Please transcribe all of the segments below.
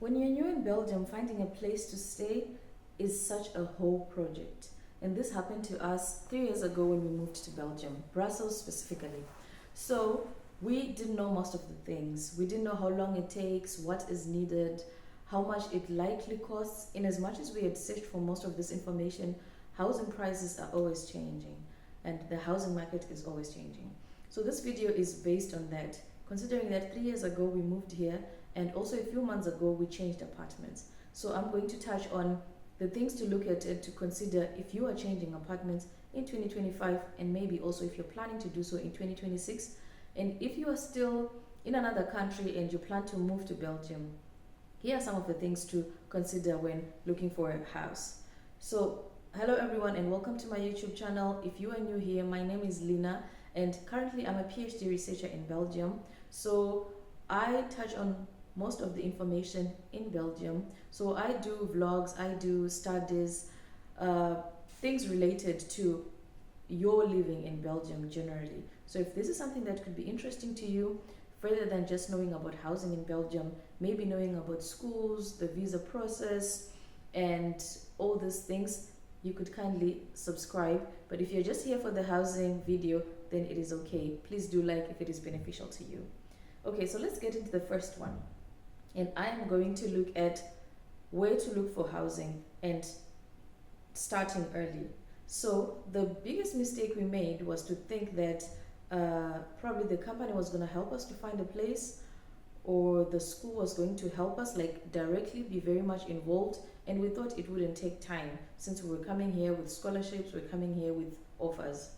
When you're new in Belgium, finding a place to stay is such a whole project. And this happened to us 3 years ago when we moved to Belgium, Brussels specifically. So we didn't know most of the things. We didn't know how long it takes, what is needed, how much it likely costs. In as much as we had searched for most of this information, housing prices are always changing and the housing market is always changing. So this video is based on that, considering that 3 years ago we moved here and also a few months ago we changed apartments. So I'm going to touch on the things to look at and to consider if you are changing apartments in 2025, and maybe also if you're planning to do so in 2026. And if you are still in another country and you plan to move to Belgium, here are some of the things to consider when looking for a house. So hello everyone and welcome to my YouTube channel. If you are new here, my name is Lina and currently I'm a PhD researcher in Belgium. So I touch on most of the information in Belgium. So I do vlogs, I do studies, things related to your living in Belgium generally. So if this is something that could be interesting to you, further than just knowing about housing in Belgium, maybe knowing about schools, the visa process, and all these things, you could kindly subscribe. But if you're just here for the housing video, then it is okay. Please do like if it is beneficial to you. Okay, so let's get into the first one. And I am going to look at where to look for housing and starting early. So the biggest mistake we made was to think that probably the company was going to help us to find a place, or the school was going to help us like directly be very much involved, and we thought it wouldn't take time since we were coming here with scholarships, we're coming here with offers.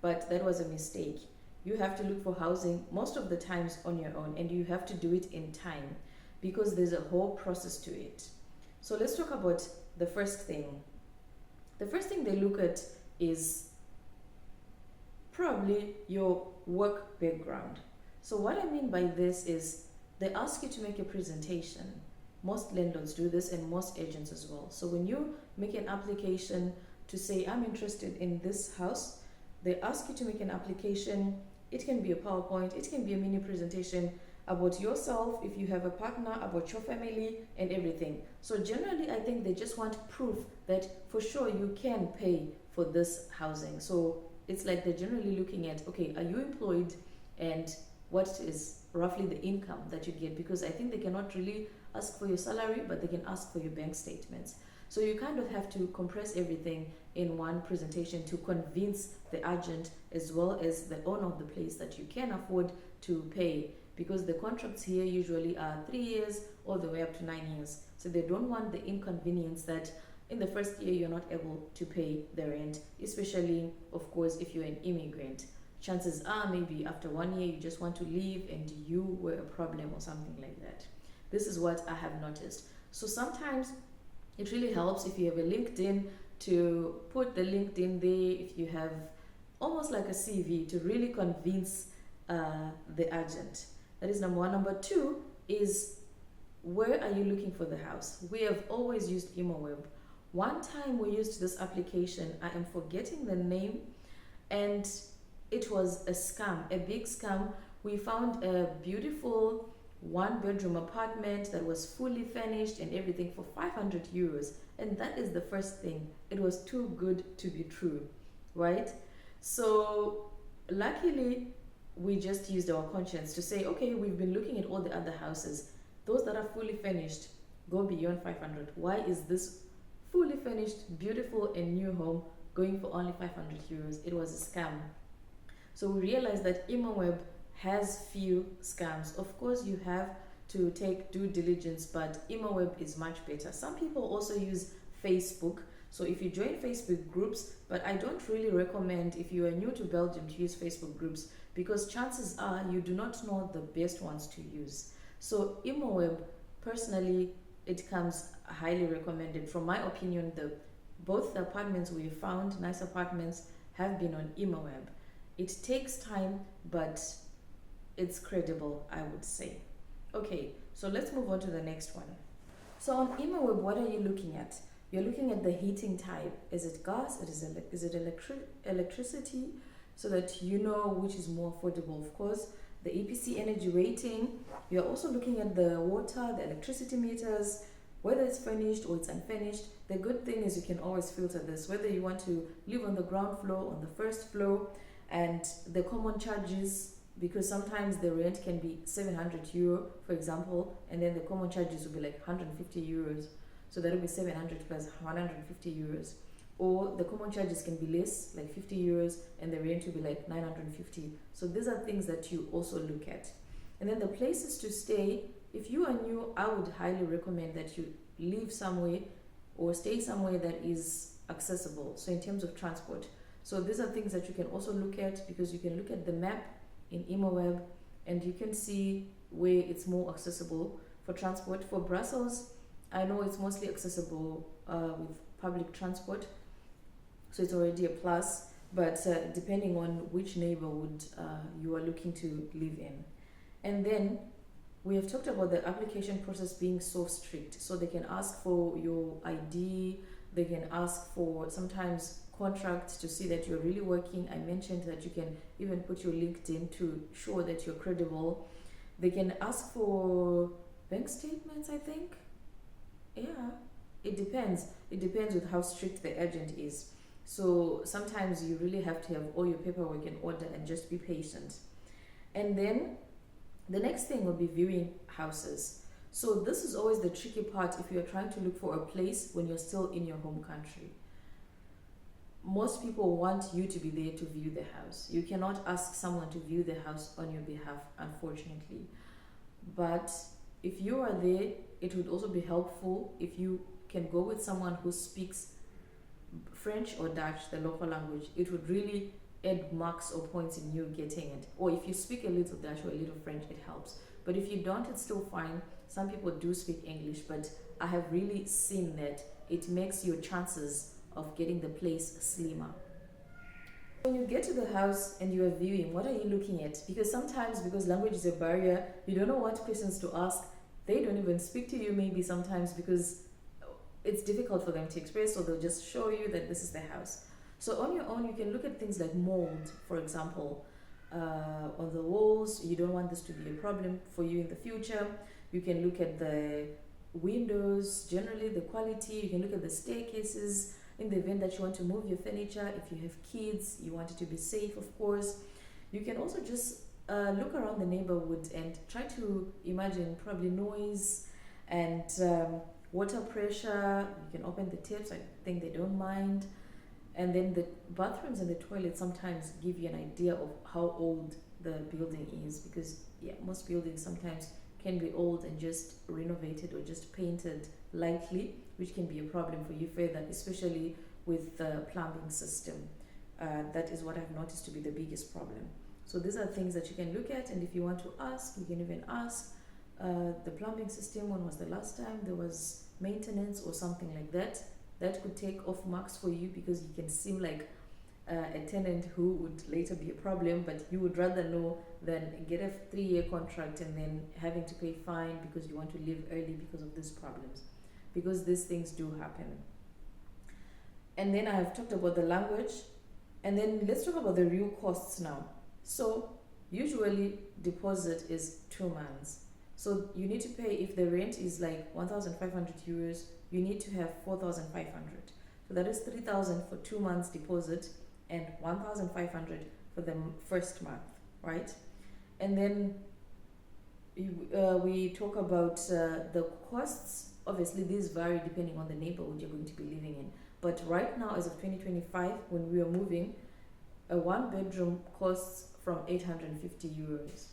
But that was a mistake. You have to look for housing most of the times on your own, and you have to do it in time because there's a whole process to it. So let's talk about the first thing. The first thing they look at is probably your work background. So what I mean by this is they ask you to make a presentation. Most landlords do this and most agents as well. So when you make an application to say, I'm interested in this house, they ask you to make an application. It can be a PowerPoint, it can be a mini presentation about yourself, if you have a partner, about your family and everything. So generally, I think they just want proof that for sure you can pay for this housing. So it's like they're generally looking at, okay, are you employed and what is roughly the income that you get? Because I think they cannot really ask for your salary, but they can ask for your bank statements. So you kind of have to compress everything in one presentation to convince the agent as well as the owner of the place that you can afford to pay, because the contracts here usually are 3 years all the way up to 9 years. So they don't want the inconvenience that in the first year you're not able to pay the rent, especially of course if you're an immigrant. Chances are maybe after 1 year you just want to leave and you were a problem or something like that. This is what I have noticed. So sometimes it really helps if you have a LinkedIn to put the LinkedIn there, if you have almost like a CV to really convince the agent. That is number one. Number two is, where are you looking for the house? We have always used ImmoWeb. One time we used this application, I am forgetting the name, and it was a scam, a big scam. We found a beautiful one-bedroom apartment that was fully furnished and everything for 500 euros. And that is the first thing. It was too good to be true, right? So luckily, we just used our conscience to say, okay, we've been looking at all the other houses. Those that are fully furnished go beyond 500. Why is this fully furnished, beautiful and new home going for only 500 euros? It was a scam. So we realized that ImmoWeb has few scams. Of course, you have to take due diligence, but ImmoWeb is much better. Some people also use Facebook. So if you join Facebook groups, but I don't really recommend if you are new to Belgium to use Facebook groups, because chances are you do not know the best ones to use. So ImmoWeb, personally, it comes highly recommended. From my opinion, both the apartments we found, nice apartments, have been on ImmoWeb. It takes time, but it's credible, I would say. Okay, so let's move on to the next one. So on ImmoWeb, what are you looking at? You're looking at the heating type. Is it gas? Is it electricity? So that you know which is more affordable. Of course, the EPC energy rating. You're also looking at the water, the electricity meters, whether it's furnished or it's unfurnished. The good thing is you can always filter this, whether you want to live on the ground floor, on the first floor, and the common charges, because sometimes the rent can be 700 euro, for example, and then the common charges will be like 150 euros. So that will be 700 plus 150 euros. Or the common charges can be less, like 50 euros, and the rent will be like 950. So these are things that you also look at. And then the places to stay, if you are new, I would highly recommend that you live somewhere or stay somewhere that is accessible. So in terms of transport. So these are things that you can also look at, because you can look at the map in ImoWeb and you can see where it's more accessible for transport. For Brussels, I know it's mostly accessible with public transport, so it's already a plus, but depending on which neighborhood you are looking to live in. And then we have talked about the application process being so strict. So they can ask for your ID, they can ask for sometimes contracts to see that you're really working. I mentioned that you can even put your LinkedIn to show that you're credible. They can ask for bank statements, I think. Yeah, it depends. It depends with how strict the agent is. So sometimes you really have to have all your paperwork in order and just be patient. And then the next thing will be viewing houses. So this is always the tricky part if you're trying to look for a place when you're still in your home country. Most people want you to be there to view the house. You cannot ask someone to view the house on your behalf, unfortunately. But if you are there, it would also be helpful if you can go with someone who speaks French or Dutch, the local language. It would really add marks or points in you getting it. Or if you speak a little Dutch or a little French, it helps. But if you don't, it's still fine. Some people do speak English, but I have really seen that it makes your chances of getting the place slimmer. When you get to the house and you are viewing, what are you looking at? Because sometimes, because language is a barrier, you don't know what questions to ask. They don't even speak to you maybe sometimes because it's difficult for them to express, so they'll just show you that this is the house. So on your own, you can look at things like mold, for example, on the walls. You don't want this to be a problem for you in the future. You can look at the windows, generally the quality. You can look at the staircases in the event that you want to move your furniture. If you have kids, you want it to be safe, of course. You can also just look around the neighborhood and try to imagine probably noise and water pressure. You can open the taps, I think they don't mind. And then the bathrooms and the toilets sometimes give you an idea of how old the building is, because most buildings sometimes can be old and just renovated or just painted lightly, which can be a problem for you further, especially with the plumbing system. That is what I've noticed to be the biggest problem. So these are things that you can look at, and if you want to ask, you can even ask the plumbing system, when was the last time there was maintenance or something like that. That could take off marks for you, because you can seem like a tenant who would later be a problem, but you would rather know than get a 3-year contract and then having to pay fine because you want to leave early because of these problems, because these things do happen. And then I have talked about the language, and then let's talk about the real costs now. So usually deposit is 2 months. So you need to pay, if the rent is like 1,500 euros, you need to have 4,500. So that is 3,000 for 2 months deposit and 1,500 for the first month, right? And then we talk about the costs. Obviously, these vary depending on the neighborhood you're going to be living in. But right now, as of 2025, when we are moving, a 1-bedroom costs from 850 euros.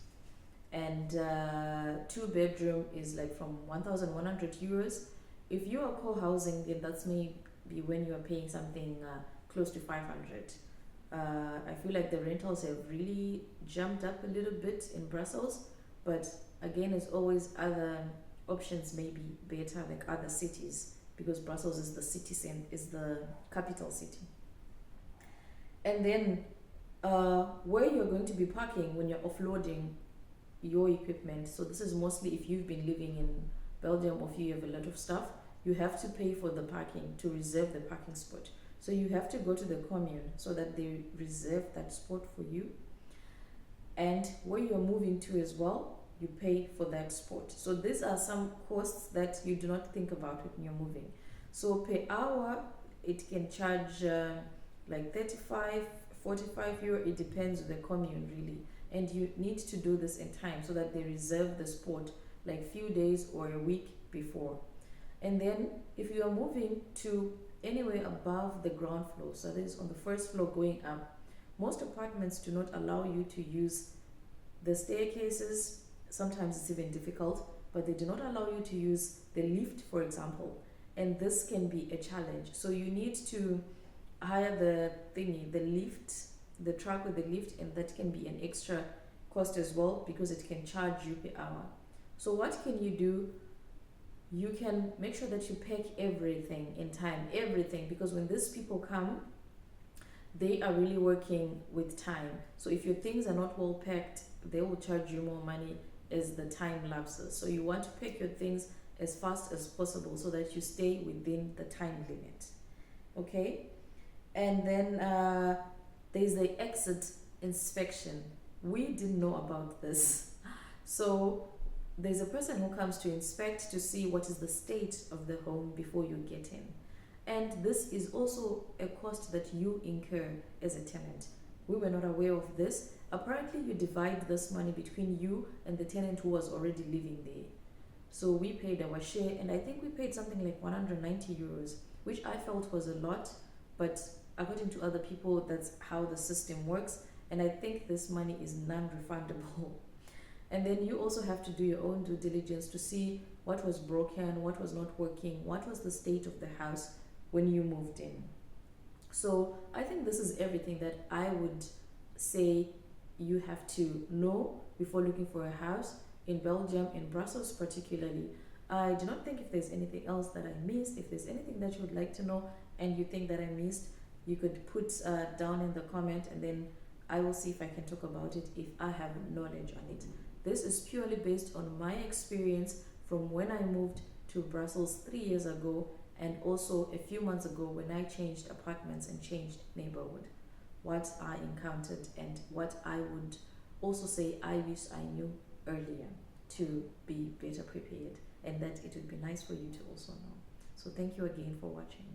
And 2-bedroom is like from 1,100 euros. If you are co-housing, then that's maybe when you are paying something close to 500. I feel like the rentals have really jumped up a little bit in Brussels, but again, as always, other options may be better, like other cities, because Brussels is the city center, is the capital city. And then where you're going to be parking when you're offloading your equipment. So this is mostly if you've been living in Belgium or if you have a lot of stuff, you have to pay for the parking to reserve the parking spot. So you have to go to the commune so that they reserve that spot for you. and where you're moving to as well, you pay for that spot. So these are some costs that you do not think about when you're moving. So per hour, it can charge like 35, 45 euro. It depends on the commune really. And you need to do this in time so that they reserve the spot like few days or a week before. And then if you are moving to anywhere above the ground floor, so that is on the first floor going up, most apartments do not allow you to use the staircases. Sometimes it's even difficult, but they do not allow you to use the lift, for example. And this can be a challenge. So you need to hire the thingy, the lift, the truck with the lift, and that can be an extra cost as well because it can charge you per hour. So what can you do? You can make sure that you pack everything in time, everything, because when these people come, they are really working with time. So if your things are not well packed, they will charge you more money as the time lapses. So you want to pack your things as fast as possible so that you stay within the time limit. Okay? And then there's the exit inspection. We didn't know about this. So there's a person who comes to inspect to see what is the state of the home before you get in. And this is also a cost that you incur as a tenant. We were not aware of this. Apparently, you divide this money between you and the tenant who was already living there. So we paid our share, and I think we paid something like 190 euros, which I felt was a lot, but according to other people, that's how the system works. And I think this money is non-refundable. And then you also have to do your own due diligence to see what was broken, what was not working, what was the state of the house when you moved in. So I think this is everything that I would say you have to know before looking for a house in Belgium, in Brussels particularly. I do not think if there's anything else that I missed. If there's anything that you would like to know and you think that I missed, you could put down in the comment, and then I will see if I can talk about it if I have knowledge on it. This is purely based on my experience from when I moved to Brussels 3 years ago, and also a few months ago when I changed apartments and changed neighborhood. What I encountered and what I would also say I wish I knew earlier to be better prepared, and that it would be nice for you to also know. So thank you again for watching.